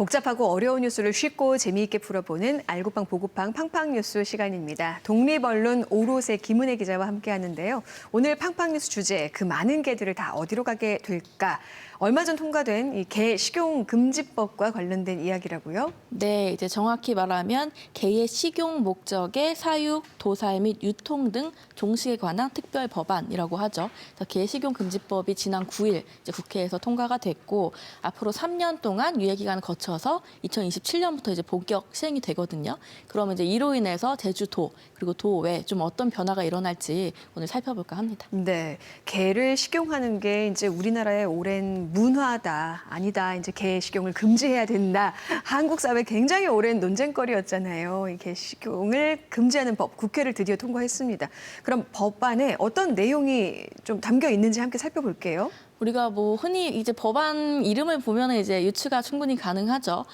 복잡하고 어려운 뉴스를 쉽고 재미있게 풀어보는 알고팡 보고팡 팡팡 뉴스 시간입니다. 독립언론 오롯의 김은혜 기자와 함께하는데요. 오늘 팡팡 뉴스 주제, 그 많은 개들을 다 어디로 가게 될까? 얼마 전 통과된 이 개 식용 금지법과 관련된 이야기라고요? 네, 이제 정확히 말하면 개의 식용 목적의 사육, 도살 및 유통 등 종식에 관한 특별 법안이라고 하죠. 그래서 개 식용 금지법이 지난 9일 이제 국회에서 통과가 됐고 앞으로 3년 동안 유예 기간을 거쳐서 2027년부터 이제 본격 시행이 되거든요. 그러면 이제 이로 인해서 제주도 그리고 도외 좀 어떤 변화가 일어날지 오늘 살펴볼까 합니다. 네, 개를 식용하는 게 이제 우리나라의 오랜 문화다, 아니다, 이제 개 식용을 금지해야 된다. 한국 사회 굉장히 오랜 논쟁거리였잖아요. 이 개 식용을 금지하는 법, 국회를 드디어 통과했습니다. 그럼 법안에 어떤 내용이 좀 담겨 있는지 함께 살펴볼게요. 우리가 뭐 흔히 이제 법안 이름을 보면 이제 유추가 충분히 가능하죠.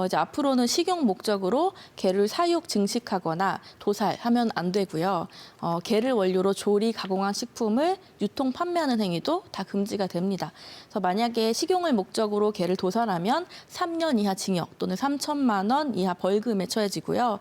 이제 앞으로는 식용 목적으로 개를 사육, 증식하거나 도살하면 안 되고요. 개를 원료로 조리, 가공한 식품을 유통, 판매하는 행위도 다 금지가 됩니다. 그래서 만약에 식용을 목적으로 개를 도살하면 3년 이하 징역 또는 3천만 원 이하 벌금에 처해지고요.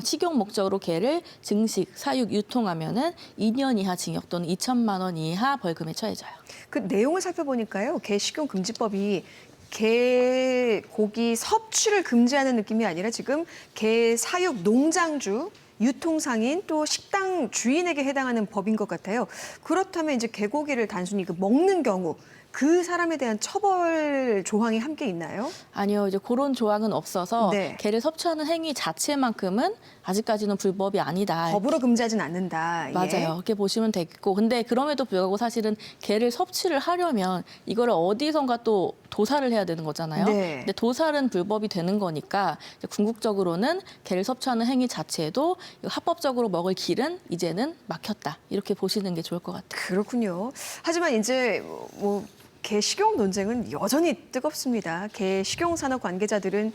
식용 목적으로 개를 증식, 사육, 유통하면은 2년 이하 징역 또는 2천만 원 이하 벌금에 처해져요. 그 내용을 살펴보니까요, 개 식용 금지법이 개 고기 섭취를 금지하는 느낌이 아니라 지금 개 사육 농장주, 유통상인 또 식당 주인에게 해당하는 법인 것 같아요. 그렇다면 이제 개고기를 단순히 먹는 경우 그 사람에 대한 처벌 조항이 함께 있나요? 아니요, 이제 그런 조항은 없어서 네. 개를 섭취하는 행위 자체만큼은 아직까지는 불법이 아니다. 법으로 금지하진 않는다. 예. 맞아요. 그렇게 보시면 되겠고. 근데 그럼에도 불구하고 사실은 개를 섭취를 하려면 이거를 어디선가 또 도살을 해야 되는 거잖아요. 네. 근데 도살은 불법이 되는 거니까 이제 궁극적으로는 개를 섭취하는 행위 자체도 합법적으로 먹을 길은 이제는 막혔다. 이렇게 보시는 게 좋을 것 같아요. 그렇군요. 하지만 이제 개 식용 논쟁은 여전히 뜨겁습니다. 개 식용 산업 관계자들은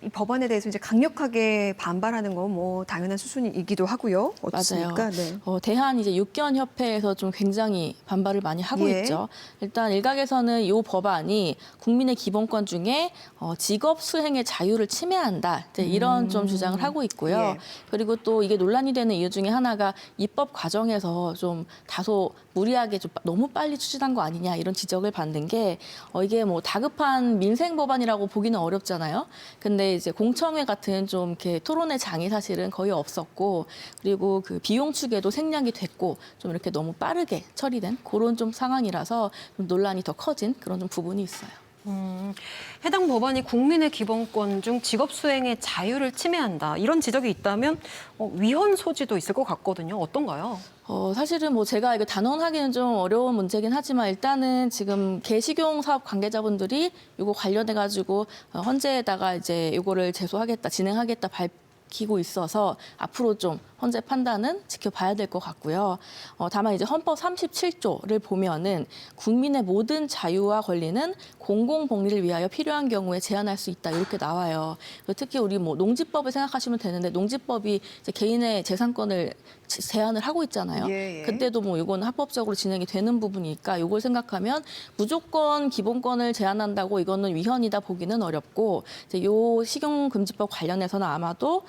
이 법안에 대해서 이제 강력하게 반발하는 건 뭐 당연한 수순이기도 하고요. 어떻습니까? 맞아요. 네. 대한 이제 육견협회에서 좀 굉장히 반발을 많이 하고 예. 있죠. 일단 일각에서는 이 법안이 국민의 기본권 중에 직업 수행의 자유를 침해한다. 이제 이런 좀 주장을 하고 있고요. 예. 그리고 또 이게 논란이 되는 이유 중에 하나가 입법 과정에서 좀 다소 무리하게 좀 너무 빨리 추진한 거 아니냐 이런 지적을 받는 게 이게 뭐 다급한 민생 법안이라고 보기는 어렵잖아요. 근데 이제 공청회 같은 좀 이렇게 토론회 장이 사실은 거의 없었고 그리고 그 비용 축에도 생략이 됐고 좀 이렇게 너무 빠르게 처리된 그런 좀 상황이라서 좀 논란이 더 커진 그런 좀 부분이 있어요. 해당 법안이 국민의 기본권 중 직업 수행의 자유를 침해한다. 이런 지적이 있다면 위헌 소지도 있을 것 같거든요. 어떤가요? 사실은 뭐 제가 이거 단언하기는 좀 어려운 문제긴 하지만 일단은 지금 개식용 사업 관계자분들이 이거 관련해가지고 헌재에다가 이제 이거를 제소하겠다, 진행하겠다 밝히고 있어서 앞으로 좀 헌재 판단은 지켜봐야 될 것 같고요. 다만 이제 헌법 37조를 보면은 국민의 모든 자유와 권리는 공공복리를 위하여 필요한 경우에 제한할 수 있다 이렇게 나와요. 특히 우리 뭐 농지법을 생각하시면 되는데 농지법이 이제 개인의 재산권을 제한을 하고 있잖아요. 예. 그때도 뭐 이건 합법적으로 진행이 되는 부분이니까 이걸 생각하면 무조건 기본권을 제한한다고 이거는 위헌이다 보기는 어렵고 이제 요 식용금지법 관련해서는 아마도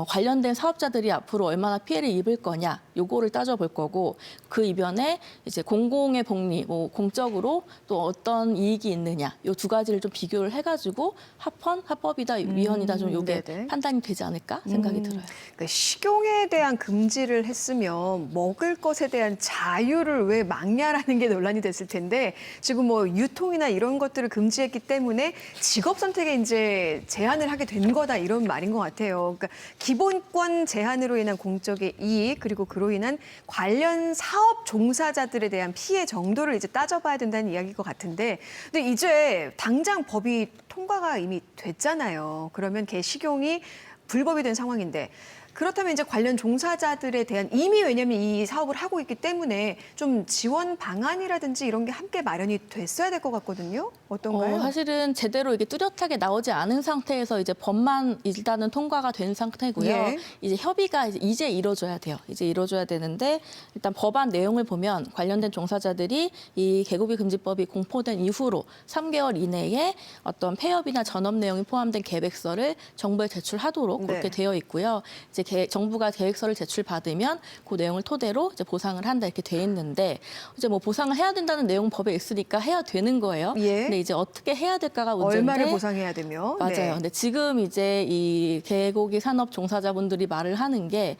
관련된 사업자들이 앞으로 얼마나 피해를 입을 거냐 요거를 따져볼 거고 그 이변에 이제 공공의 복리, 뭐 공적으로 또 어떤 이익이 있느냐 요 두 가지를 좀 비교를 해가지고 합법이다, 위헌이다 좀 요게 네네. 판단이 되지 않을까 생각이 들어요. 그러니까 식용에 대한 금지를 했으면 먹을 것에 대한 자유를 왜 막냐라는 게 논란이 됐을 텐데 지금 뭐 유통이나 이런 것들을 금지했기 때문에 직업 선택에 이제 제한을 하게 된 거다 이런 말인 것 같아요. 그러니까 기본권 제한으로 인한 공적의 이익 그리고 그로 인한 관련 사업 종사자들에 대한 피해 정도를 이제 따져봐야 된다는 이야기일 것 같은데 근데 이제 당장 법이 통과가 이미 됐잖아요. 그러면 개 식용이 불법이 된 상황인데 그렇다면 이제 관련 종사자들에 대한 이미 왜냐하면 이 사업을 하고 있기 때문에 좀 지원 방안이라든지 이런 게 함께 마련이 됐어야 될 것 같거든요. 어떤가요? 사실은 제대로 이게 뚜렷하게 나오지 않은 상태에서 이제 법만 일단은 통과가 된 상태고요. 예. 이제 협의가 이제 이루어져야 돼요. 이제 이루어져야 되는데 일단 법안 내용을 보면 관련된 종사자들이 이 개고비 금지법이 공포된 이후로 3개월 이내에 어떤 폐업이나 전업 내용이 포함된 계획서를 정부에 제출하도록 네. 그렇게 되어 있고요. 이제 정부가 계획서를 제출받으면 그 내용을 토대로 이제 보상을 한다 이렇게 돼 있는데 이제 뭐 보상을 해야 된다는 내용 법에 있으니까 해야 되는 거예요. 예. 근데 이제 어떻게 해야 될까가 문제인데 얼마를 보상해야 되며? 맞아요. 네. 근데 지금 이제 이 개고기 산업 종사자분들이 말을 하는 게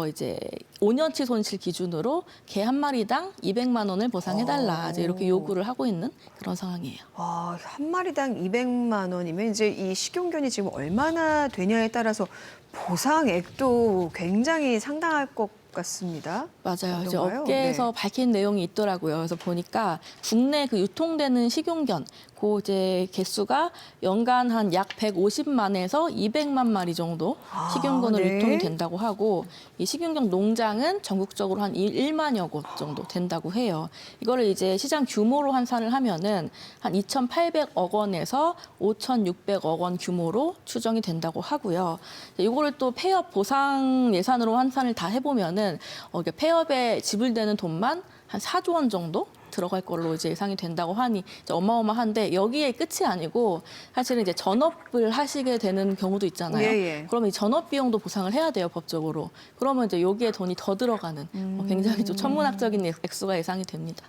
이제 5년치 손실 기준으로 개 한 마리당 200만 원을 보상해달라 이제 이렇게 요구를 하고 있는 그런 상황이에요. 한 마리당 200만 원이면 이제 이 식용견이 지금 얼마나 되냐에 따라서 보상액도 굉장히 상당할 것 같습니다. 맞아요. 이제 어떤가요? 업계에서 네. 밝힌 내용이 있더라고요. 그래서 보니까 국내 그 유통되는 식용견, 그 이제 개수가 연간 한 약 150만에서 200만 마리 정도 식용견으로 네. 유통이 된다고 하고 이 식용견 농장은 전국적으로 한 1만여 곳 정도 된다고 해요. 이거를 이제 시장 규모로 환산을 하면은 한 2,800억 원에서 5,600억 원 규모로 추정이 된다고 하고요. 이거를 또 폐업 보상 예산으로 환산을 다 해보면은 이게 폐업에 지불되는 돈만 한 4조 원 정도 들어갈 걸로 이제 예상이 된다고 하니 이제 어마어마한데 여기에 끝이 아니고 사실은 이제 전업을 하시게 되는 경우도 있잖아요. 예. 그러면 이 전업 비용도 보상을 해야 돼요, 법적으로. 그러면 이제 여기에 돈이 더 들어가는 굉장히 좀 천문학적인 액수가 예상이 됩니다.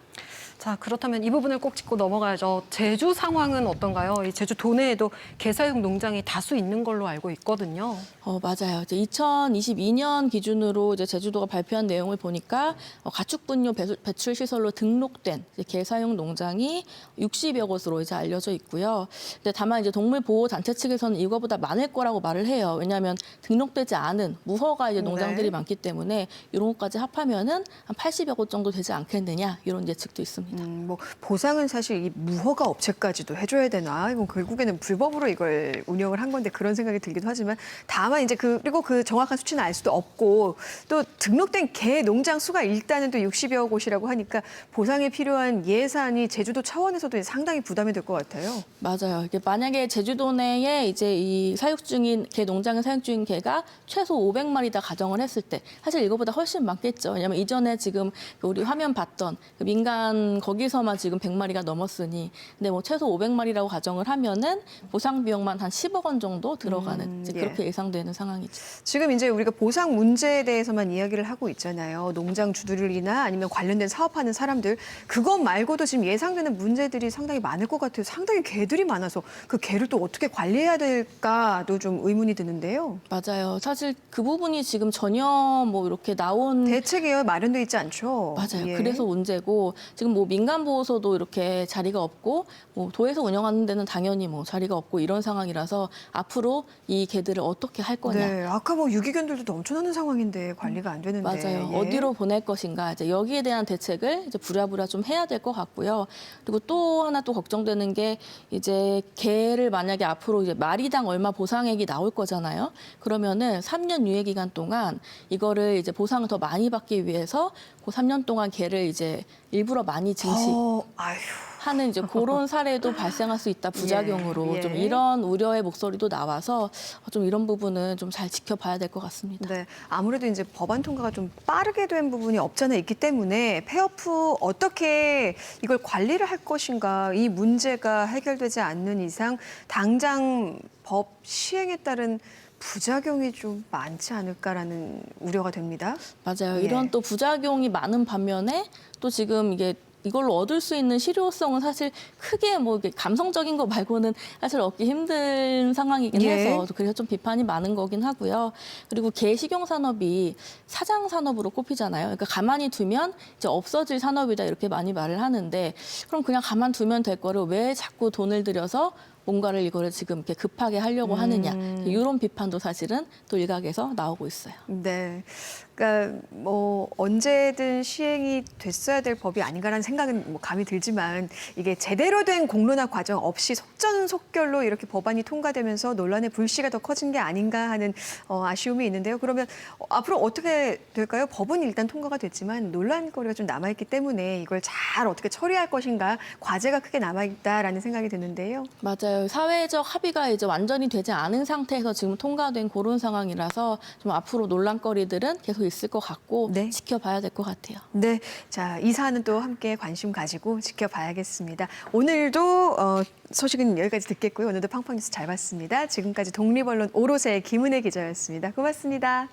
자, 그렇다면 이 부분을 꼭 짚고 넘어가야죠. 제주 상황은 어떤가요? 이 제주 도내에도 개사육 농장이 다수 있는 걸로 알고 있거든요. 맞아요. 이제 2022년 기준으로 이제 제주도가 발표한 내용을 보니까 가축분뇨 배출 시설로 등록된 이제 개사육 농장이 60여 곳으로 이제 알려져 있고요. 근데 다만 이제 동물보호 단체 측에서는 이거보다 많을 거라고 말을 해요. 왜냐하면 등록되지 않은 무허가 이제 농장들이 네. 많기 때문에 이런 것까지 합하면은 한 80여 곳 정도 되지 않겠느냐 이런 예측도 있습니다. 뭐 보상은 사실 이 무허가 업체까지도 해줘야 되나? 이건 결국에는 불법으로 이걸 운영을 한 건데 그런 생각이 들기도 하지만 다만 이제 그리고 그 정확한 수치는 알 수도 없고 또 등록된 개 농장 수가 일단은 또 60여 곳이라고 하니까 보상에 필요한 예산이 제주도 차원에서도 상당히 부담이 될 것 같아요. 맞아요. 이게 만약에 제주도 내에 이제 이 사육 중인 개 농장에 사육 중인 개가 최소 500마리다 가정을 했을 때 사실 이거보다 훨씬 많겠죠. 왜냐하면 이전에 지금 우리 화면 봤던 그 민간 거기서만 지금 100마리가 넘었으니 근데 뭐 최소 500마리라고 가정을 하면은 보상 비용만 한 10억 원 정도 들어가는 이제 예. 그렇게 예상되는 상황이죠. 지금 이제 우리가 보상 문제에 대해서만 이야기를 하고 있잖아요. 농장 주들이나 아니면 관련된 사업하는 사람들 그것 말고도 지금 예상되는 문제들이 상당히 많을 것 같아요. 상당히 개들이 많아서 그 개를 또 어떻게 관리해야 될까도 좀 의문이 드는데요. 맞아요. 사실 그 부분이 지금 전혀 뭐 이렇게 나온 대책이 마련돼 있지 않죠. 맞아요. 예. 그래서 문제고 지금 뭐 민간 보호소도 이렇게 자리가 없고 뭐 도에서 운영하는 데는 당연히 뭐 자리가 없고 이런 상황이라서 앞으로 이 개들을 어떻게 할 거냐. 네, 아까 뭐 유기견들도 넘쳐나는 상황인데 관리가 안 되는데. 맞아요. 예. 어디로 보낼 것인가. 이제 여기에 대한 대책을 이제 부랴부랴 좀 해야 될 것 같고요. 그리고 또 하나 또 걱정되는 게 이제 개를 만약에 앞으로 이제 마리당 얼마 보상액이 나올 거잖아요. 그러면은 3년 유예 기간 동안 이거를 이제 보상을 더 많이 받기 위해서 그 3년 동안 개를 이제 일부러 많이 아휴. 하는 이제 그런 사례도 발생할 수 있다 부작용으로 예. 좀 이런 우려의 목소리도 나와서 좀 이런 부분은 좀 잘 지켜봐야 될 것 같습니다. 네, 아무래도 이제 법안 통과가 좀 빠르게 된 부분이 없잖아 있기 때문에 폐업 후 어떻게 이걸 관리를 할 것인가 이 문제가 해결되지 않는 이상 당장 법 시행에 따른 부작용이 좀 많지 않을까라는 우려가 됩니다. 맞아요. 예. 이런 또 부작용이 많은 반면에 또 지금 이걸로 얻을 수 있는 실효성은 사실 크게 뭐 이게 감성적인 거 말고는 사실 얻기 힘든 상황이긴 예. 해서 그래서 좀 비판이 많은 거긴 하고요. 그리고 개 식용 산업이 사장 산업으로 꼽히잖아요. 그러니까 가만히 두면 이제 없어질 산업이다 이렇게 많이 말을 하는데 그럼 그냥 가만 두면 될 거를 왜 자꾸 돈을 들여서 뭔가를 이거를 지금 이렇게 급하게 하려고 하느냐 이런 비판도 사실은 또 일각에서 나오고 있어요. 네. 그러니까 뭐 언제든 시행이 됐어야 될 법이 아닌가라는 생각은 뭐 감이 들지만 이게 제대로 된 공론화 과정 없이 속전속결로 이렇게 법안이 통과되면서 논란의 불씨가 더 커진 게 아닌가 하는 아쉬움이 있는데요. 그러면 앞으로 어떻게 될까요? 법은 일단 통과가 됐지만 논란거리가 좀 남아있기 때문에 이걸 잘 어떻게 처리할 것인가 과제가 크게 남아있다라는 생각이 드는데요. 맞아요. 사회적 합의가 이제 완전히 되지 않은 상태에서 지금 통과된 그런 상황이라서 좀 앞으로 논란거리들은 계속 있을 것 같고 네. 지켜봐야 될 것 같아요. 네, 자, 이 사안은 또 함께 관심 가지고 지켜봐야겠습니다. 오늘도 소식은 여기까지 듣겠고요. 오늘도 팡팡뉴스 잘 봤습니다. 지금까지 독립언론 오롯의 김은혜 기자였습니다. 고맙습니다.